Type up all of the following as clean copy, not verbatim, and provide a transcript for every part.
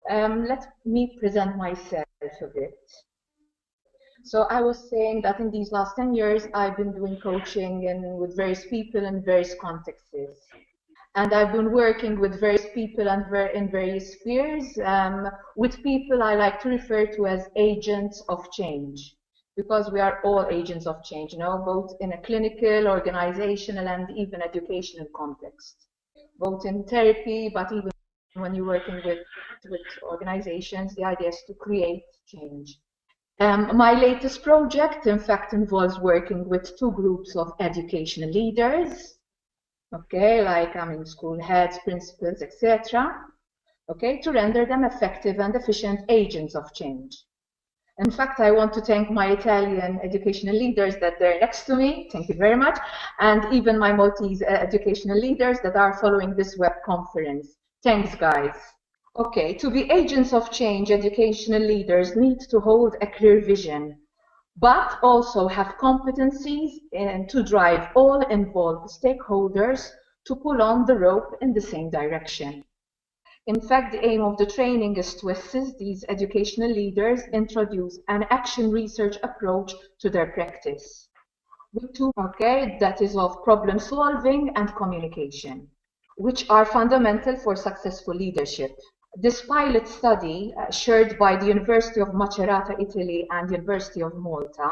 Let me present myself a bit. So I was saying that in these last 10 years, I've been doing coaching with various people in various contexts. And I've been working with various people and in various spheres, with people I like to refer to as agents of change, because we are all agents of change, both in a clinical, organizational, and even educational context, both in therapy, but even when you're working with organizations, the idea is to create change. My latest project, in fact, involves working with two groups of educational leaders, okay, like school heads, principals, etc., okay, to render them effective and efficient agents of change. In fact, I want to thank my Italian educational leaders that they're next to me, thank you very much, and even my Maltese educational leaders that are following this web conference. Thanks, guys. Okay, to be agents of change, educational leaders need to hold a clear vision, but also have competencies to drive all involved stakeholders to pull on the rope in the same direction. In fact, the aim of the training is to assist these educational leaders introduce an action research approach to their practice, okay, that is of problem solving and communication, which are fundamental for successful leadership. This pilot study, shared by the University of Macerata, Italy, and University of Malta,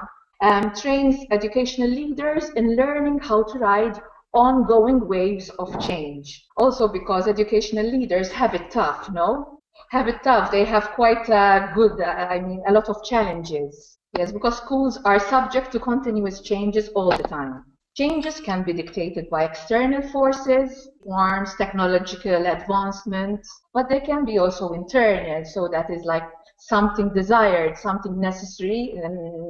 trains educational leaders in learning how to ride ongoing waves of change. Also because educational leaders have it tough, no? Have it tough. They have quite a lot of challenges. Yes, because schools are subject to continuous changes all the time. Changes can be dictated by external forces, norms, technological advancements, but they can be also internal, so that is like something desired, something necessary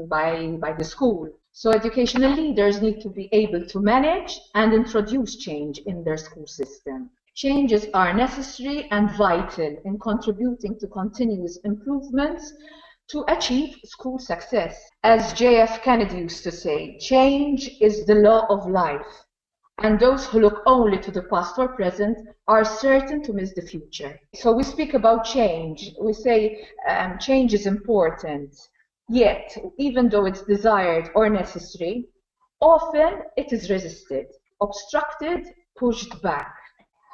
by the school. So educational leaders need to be able to manage and introduce change in their school system. Changes are necessary and vital in contributing to continuous improvements to achieve school success. As J.F. Kennedy used to say, change is the law of life, and those who look only to the past or present are certain to miss the future. So we speak about change. We say change is important, yet, even though it's desired or necessary, often it is resisted, obstructed, pushed back.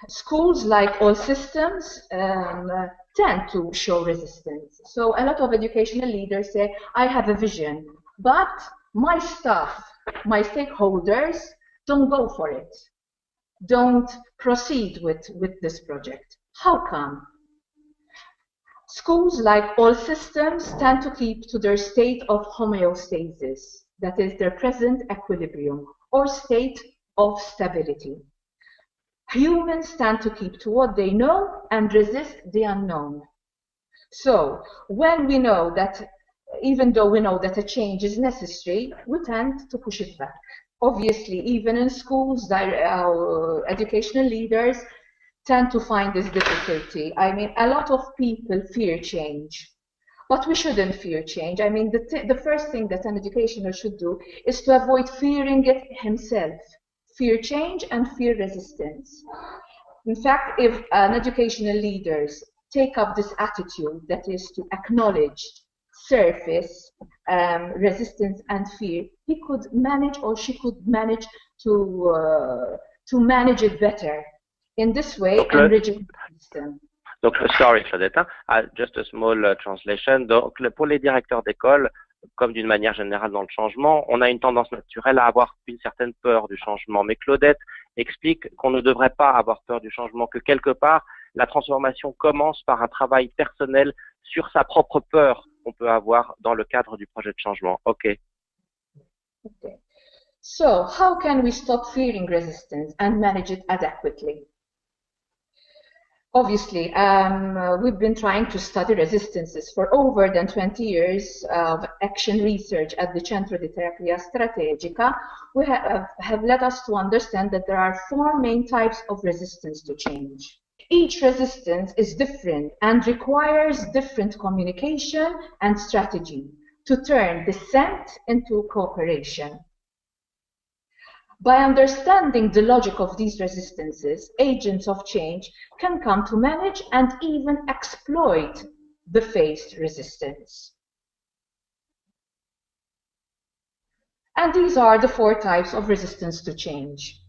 Schools, like all systems, tend to show resistance. So a lot of educational leaders say, I have a vision, but my staff, my stakeholders, don't go for it. Don't proceed with this project. How come? Schools, like all systems, tend to keep to their state of homeostasis, that is their present equilibrium, or state of stability. Humans tend to keep to what they know and resist the unknown. So when we know that, even though we know that a change is necessary, we tend to push it back. Obviously, even in schools, our educational leaders tend to find this difficulty. A lot of people fear change, but we shouldn't fear change. The first thing that an educator should do is to avoid fearing it himself. Fear change and fear resistance. In fact, if an educational leaders take up this attitude, that is to acknowledge surface resistance and fear, he could manage, or she could manage to manage it better. In this way, enriching the system. Donc, sorry, Claudette, just a small translation. Donc, pour les directeurs d'école, comme d'une manière générale dans le changement, on a une tendance naturelle à avoir une certaine peur du changement. Mais Claudette explique qu'on ne devrait pas avoir peur du changement, que quelque part, la transformation commence par un travail personnel sur sa propre peur qu'on peut avoir dans le cadre du projet de changement. Okay. So, how can we stop fearing resistance and manage it adequately? Obviously, we've been trying to study resistances for over than 20 years of action research at the Centro di Terapia Strategica. We have led us to understand that there are 4 main types of resistance to change. Each resistance is different and requires different communication and strategy to turn dissent into cooperation. By understanding the logic of these resistances, agents of change can come to manage and even exploit the faced resistance. And these are the 4 types of resistance to change.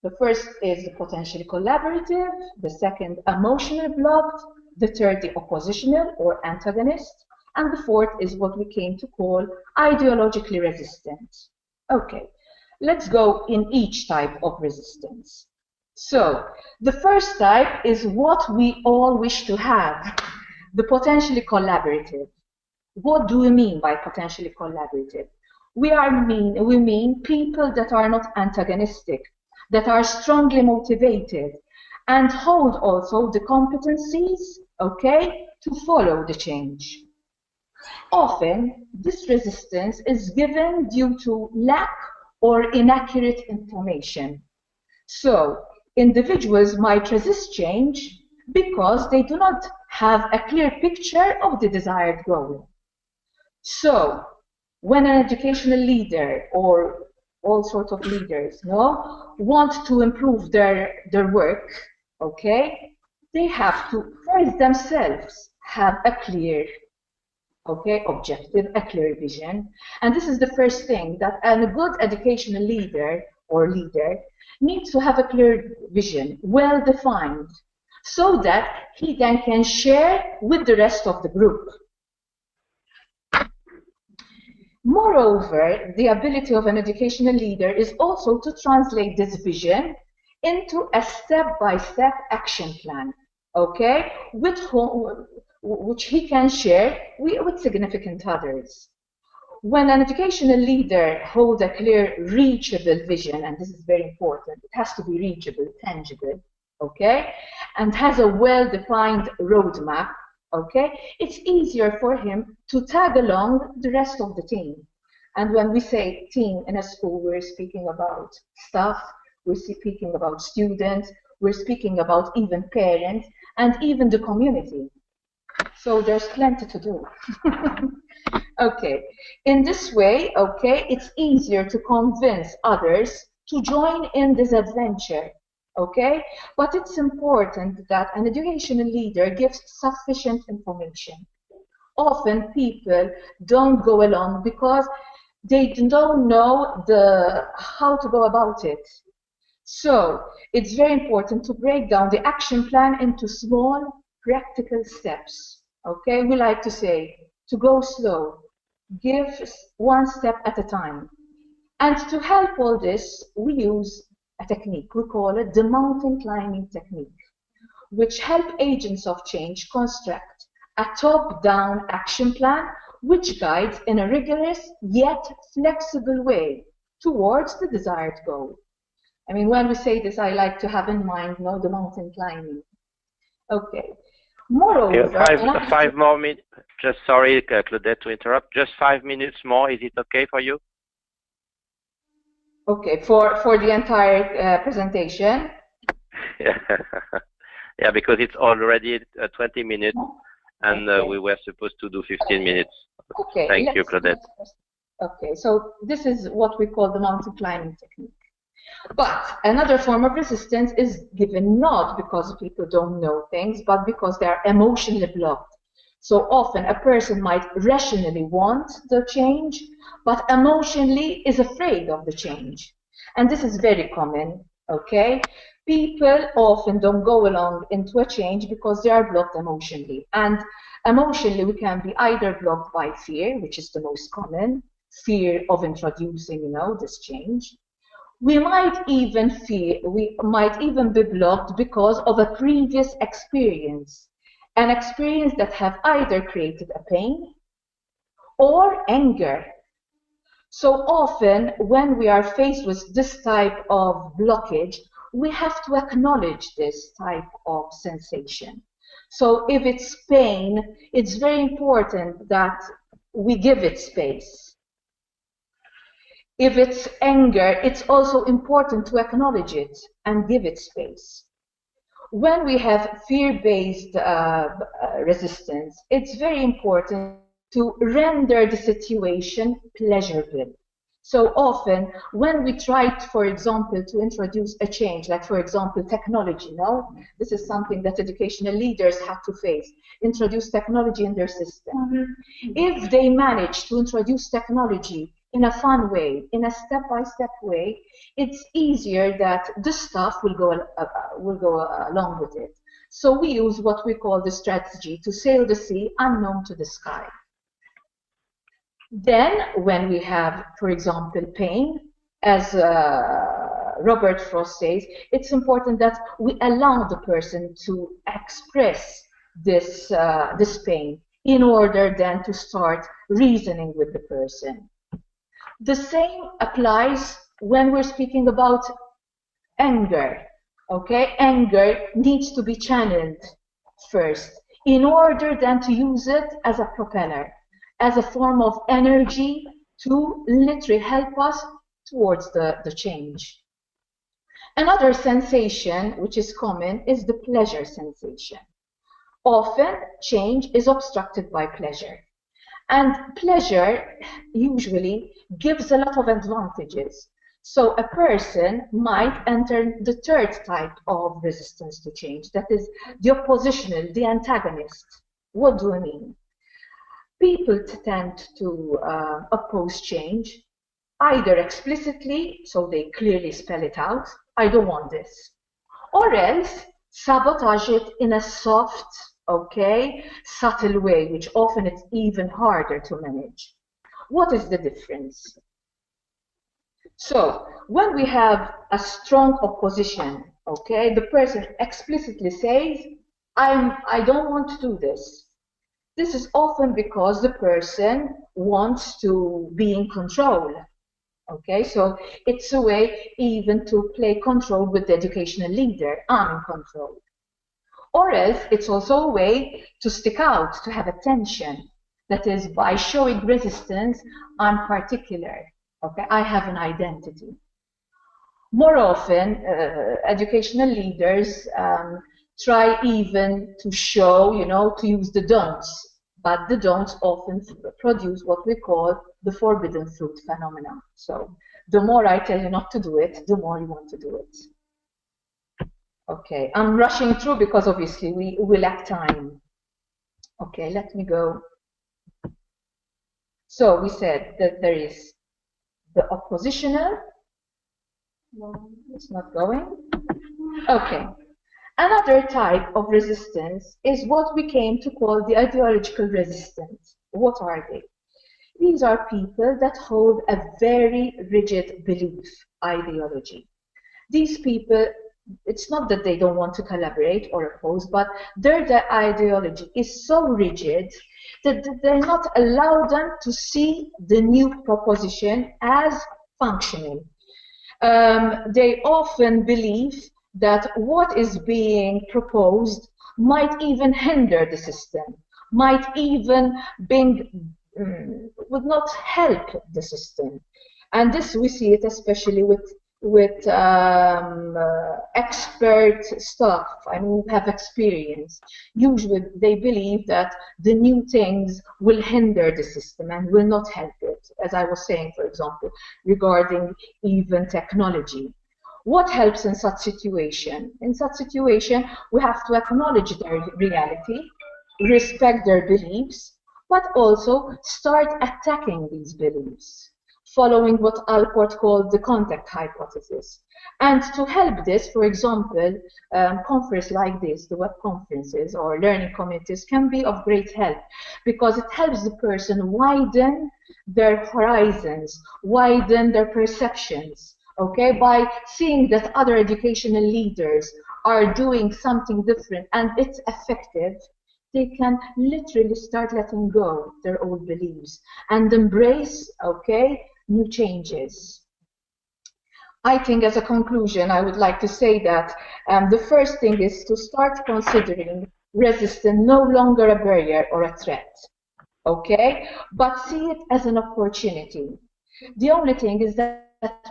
The first is the potentially collaborative, the second emotional blocked, the third the oppositional or antagonist, and the fourth is what we came to call ideologically resistant. Okay, let's go in each type of resistance. So, the first type is what we all wish to have, the potentially collaborative. What do we mean by potentially collaborative? We mean people that are not antagonistic, that are strongly motivated, and hold also the competencies, okay, to follow the change. Often, this resistance is given due to lack or inaccurate information. So, individuals might resist change because they do not have a clear picture of the desired goal. So, when an educational leader or all sorts of leaders want to improve their work, okay, they have to first themselves have a clear objective, a clear vision. And this is the first thing, that a good educational leader or leader needs to have a clear vision, well defined, so that he then can share with the rest of the group. Moreover, the ability of an educational leader is also to translate this vision into a step-by-step action plan, okay, which he can share with significant others. When an educational leader holds a clear, reachable vision, and this is very important, it has to be reachable, tangible, okay, and has a well-defined roadmap, okay, it's easier for him to tag along the rest of the team. And when we say team in a school, we're speaking about staff, we're speaking about students, we're speaking about even parents, and even the community. So there's plenty to do. Okay, in this way, okay, it's easier to convince others to join in this adventure. Okay, but it's important that an educational leader gives sufficient information. Often people don't go along because they don't know how to go about it. So it's very important to break down the action plan into small, practical steps. Okay, we like to say to go slow, give one step at a time. And to help all this, we use a technique, we call it the mountain climbing technique, which help agents of change construct a top-down action plan which guides in a rigorous yet flexible way towards the desired goal. I mean, when we say this, I like to have in mind, the mountain climbing. Okay. Moreover, five more minutes. Just sorry, Claudette, to interrupt. Just 5 minutes more. Is it okay for you? Okay, for the entire presentation. Yeah, because it's already 20 minutes, and okay. We were supposed to do 15 minutes. Okay. Thank you, Claudette. Okay, so this is what we call the mountain climbing technique. But another form of resistance is given not because people don't know things, but because they are emotionally blocked. So often a person might rationally want the change, but emotionally is afraid of the change. And this is very common, okay? People often don't go along into a change because they are blocked emotionally. And emotionally, we can be either blocked by fear, which is the most common, fear of introducing, this change. We might even be blocked because of a previous experience, an experience that have either created a pain or anger. So often, when we are faced with this type of blockage, we have to acknowledge this type of sensation. So if it's pain, it's very important that we give it space. If it's anger, it's also important to acknowledge it and give it space. When we have fear-based resistance, it's very important to render the situation pleasurable. So often, when we try, for example, to introduce a change, like for example, technology, no? This is something that educational leaders have to face, introduce technology in their system. If they manage to introduce technology in a fun way, in a step-by-step way, it's easier that the staff will go along with it. So we use what we call the strategy to sail the sea unknown to the sky. Then, when we have, for example, pain, as Robert Frost says, it's important that we allow the person to express this pain in order then to start reasoning with the person. The same applies when we're speaking about anger. Okay, anger needs to be channeled first in order then to use it as a propeller, as a form of energy to literally help us towards the change. Another sensation which is common is the pleasure sensation. Often change is obstructed by pleasure. And pleasure usually gives a lot of advantages. So a person might enter the third type of resistance to change, that is the oppositional, the antagonist. What do I mean? People tend to oppose change, either explicitly, so they clearly spell it out, I don't want this, or else sabotage it in a soft, okay, subtle way, which often it's even harder to manage. What is the difference? So, when we have a strong opposition, okay, the person explicitly says, I don't want to do this. This is often because the person wants to be in control. Okay, so it's a way even to play control with the educational leader. I'm in control. Or else it's also a way to stick out, to have attention. That is, by showing resistance, I'm particular. Okay, I have an identity. More often, educational leaders try even to show, to use the don'ts, but the don'ts often produce what we call the forbidden fruit phenomenon. So the more I tell you not to do it, the more you want to do it. Okay, I'm rushing through because obviously we lack time. Okay, let me go. So we said that there is the oppositional. No, it's not going. Okay. Another type of resistance is what we came to call the ideological resistance. What are they? These are people that hold a very rigid belief ideology. These people, it's not that they don't want to collaborate or oppose, but their ideology is so rigid that they're not allowed them to see the new proposition as functional. They often believe that what is being proposed might even hinder the system, might even would not help the system. And this we see it especially with expert staff and who have experience. Usually they believe that the new things will hinder the system and will not help it, as I was saying, for example, regarding even technology. What helps in such situation? In such situation, we have to acknowledge their reality, respect their beliefs, but also start attacking these beliefs, following what Alport called the contact hypothesis. And to help this, for example, conferences like this, the web conferences or learning communities can be of great help because it helps the person widen their horizons, widen their perceptions, okay, by seeing that other educational leaders are doing something different and it's effective. They can literally start letting go their old beliefs and embrace, okay, new changes. I think as a conclusion, I would like to say that the first thing is to start considering resistance no longer a barrier or a threat, okay, but see it as an opportunity. The only thing is that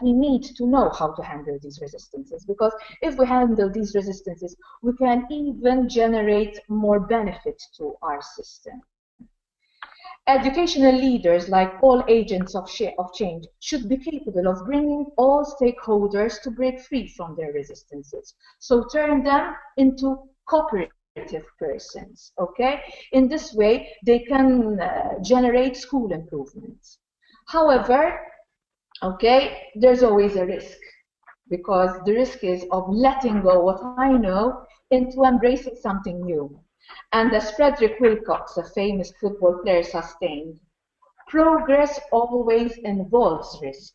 we need to know how to handle these resistances, because if we handle these resistances, we can even generate more benefit to our system. Educational leaders, like all agents of change, should be capable of bringing all stakeholders to break free from their resistances. So turn them into cooperative persons, okay? In this way, they can generate school improvements. However, okay, there's always a risk, because the risk is of letting go what I know into embracing something new. And as Frederick Wilcox, a famous football player, sustained, progress always involves risk.